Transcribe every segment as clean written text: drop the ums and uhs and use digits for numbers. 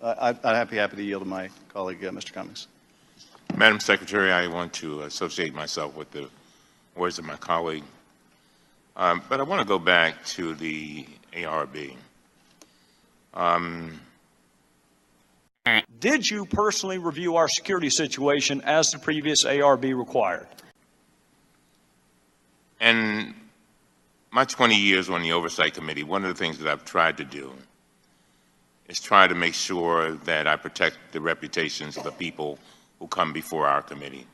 I'd happy to yield to my colleague, Mr. Cummings. Madam Secretary, I want to associate myself with the words of my colleague, but I want to go back to the ARB. Did you personally review our security situation as the previous ARB required? And my 20 years on the Oversight Committee, one of the things that I've tried to do is try to make sure that I protect the reputations of the people who come before our committee,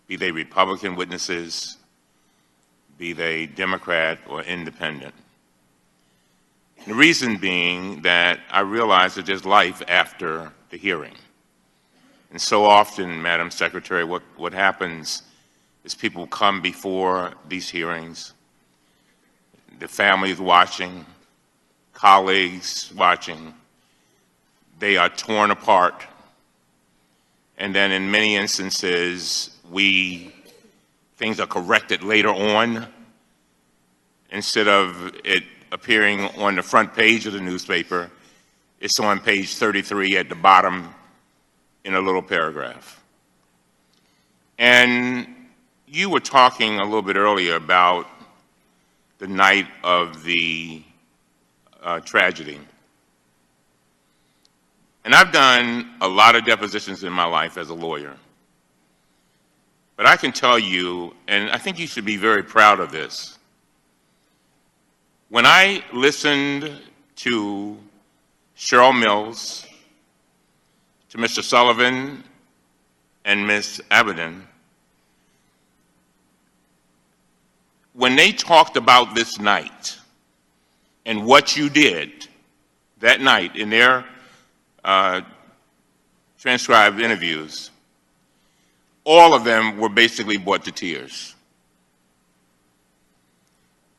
be they Republican witnesses, be they Democrat or independent. The reason being that I realize that there's life after the hearing. And so often, Madam Secretary, what happens is people come before these hearings, the families watching, colleagues watching, they are torn apart. And then in many instances, things are corrected later on. Instead of it appearing on the front page of the newspaper, it's on page 33 at the bottom in a little paragraph. And you were talking a little bit earlier about the night of the tragedy. And I've done a lot of depositions in my life as a lawyer. But I can tell you, and I think you should be very proud of this, when I listened to Cheryl Mills, to Mr. Sullivan and Ms. Avedon, when they talked about this night and what you did that night in their transcribed interviews, all of them were basically brought to tears.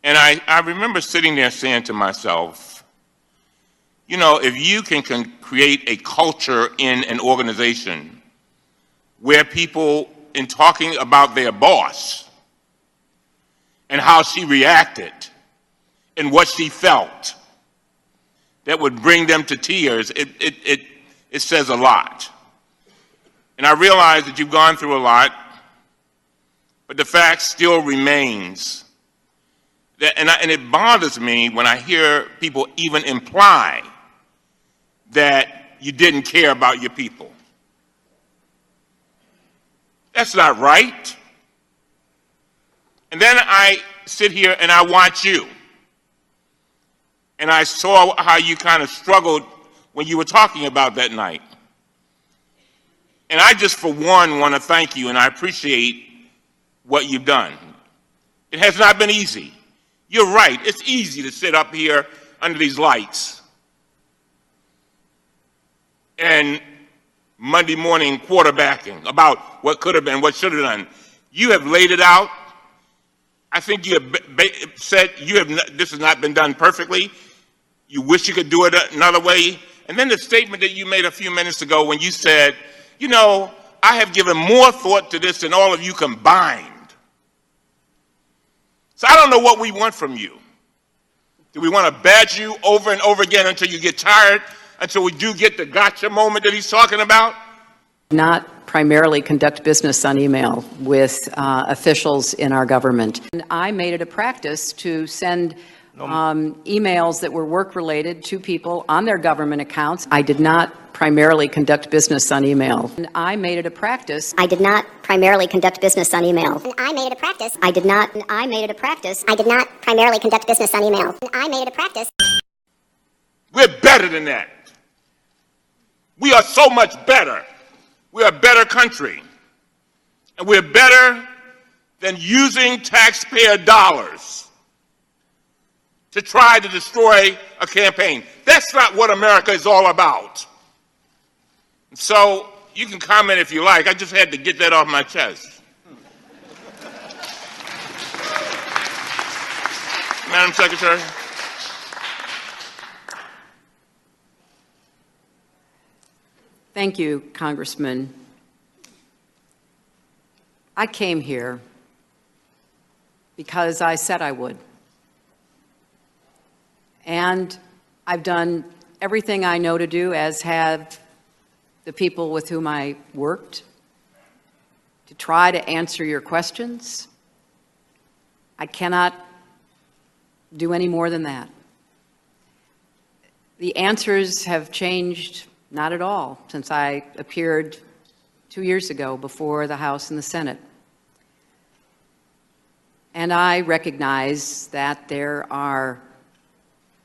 And I remember sitting there saying to myself, you know, if you can create a culture in an organization where people, in talking about their boss and how she reacted and what she felt, that would bring them to tears, it says a lot. And I realize that you've gone through a lot, but the fact still remains that, and it bothers me when I hear people even imply that you didn't care about your people. That's not right. And then I sit here and I watch you. And I saw how you kind of struggled when you were talking about that night. And I just, for one, want to thank you, and I appreciate what you've done. It has not been easy. You're right. It's easy to sit up here under these lights and Monday morning quarterbacking about what could have been, what should have done. You have laid it out. I think you have said this has not been done perfectly. You wish you could do it another way. And then the statement that you made a few minutes ago when you said, you know, I have given more thought to this than all of you combined. So I don't know what we want from you. Do we want to badge you over and over again until you get tired, until we do get the gotcha moment that he's talking about? Not primarily conduct business on email with officials in our government. And I made it a practice to send emails that were work-related to people on their government accounts. I did not primarily conduct business on email. And I made it a practice. I did not primarily conduct business on email. And I made it a practice. I did not. And I made it a practice. I did not primarily conduct business on email. And I made it a practice. We're better than that. We are so much better. We're a better country. And we're better than using taxpayer dollars to try to destroy a campaign. That's not what America is all about. So you can comment if you like. I just had to get that off my chest. Madam Secretary. Thank you, Congressman. I came here because I said I would. And I've done everything I know to do, as have the people with whom I worked, to try to answer your questions. I cannot do any more than that. The answers have changed not at all since I appeared 2 years ago before the House and the Senate. And I recognize that there are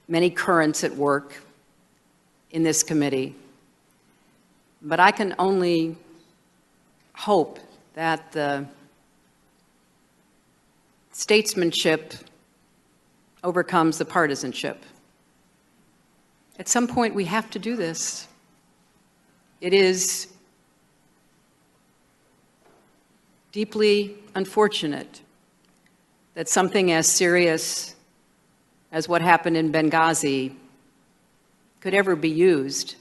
many currents at work in this committee, but I can only hope that the statesmanship overcomes the partisanship. At some point, we have to do this. It is deeply unfortunate that something as serious as what happened in Benghazi could ever be used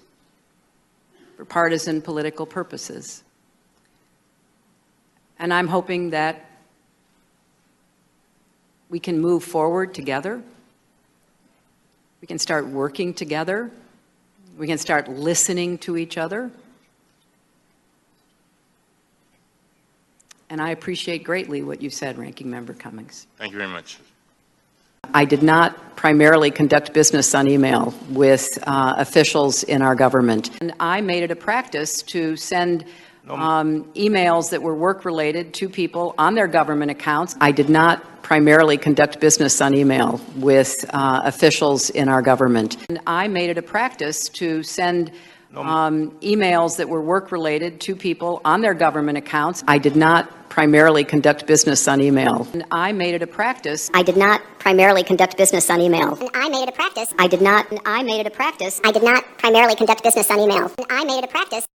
for partisan political purposes. And I'm hoping that we can move forward together. We can start working together. We can start listening to each other. And I appreciate greatly what you said, Ranking Member Cummings. Thank you very much. I did not primarily conduct business on email with officials in our government. And I made it a practice to send emails that were work-related to people on their government accounts. I did not primarily conduct business on email with officials in our government. And I made it a practice to send emails that were work-related to people on their government accounts. I did not primarily conduct business on email. And I made it a practice. I did not primarily conduct business on email. And I made it a practice. I did not. And I made it a practice. I did not primarily conduct business on email. And I made it a practice.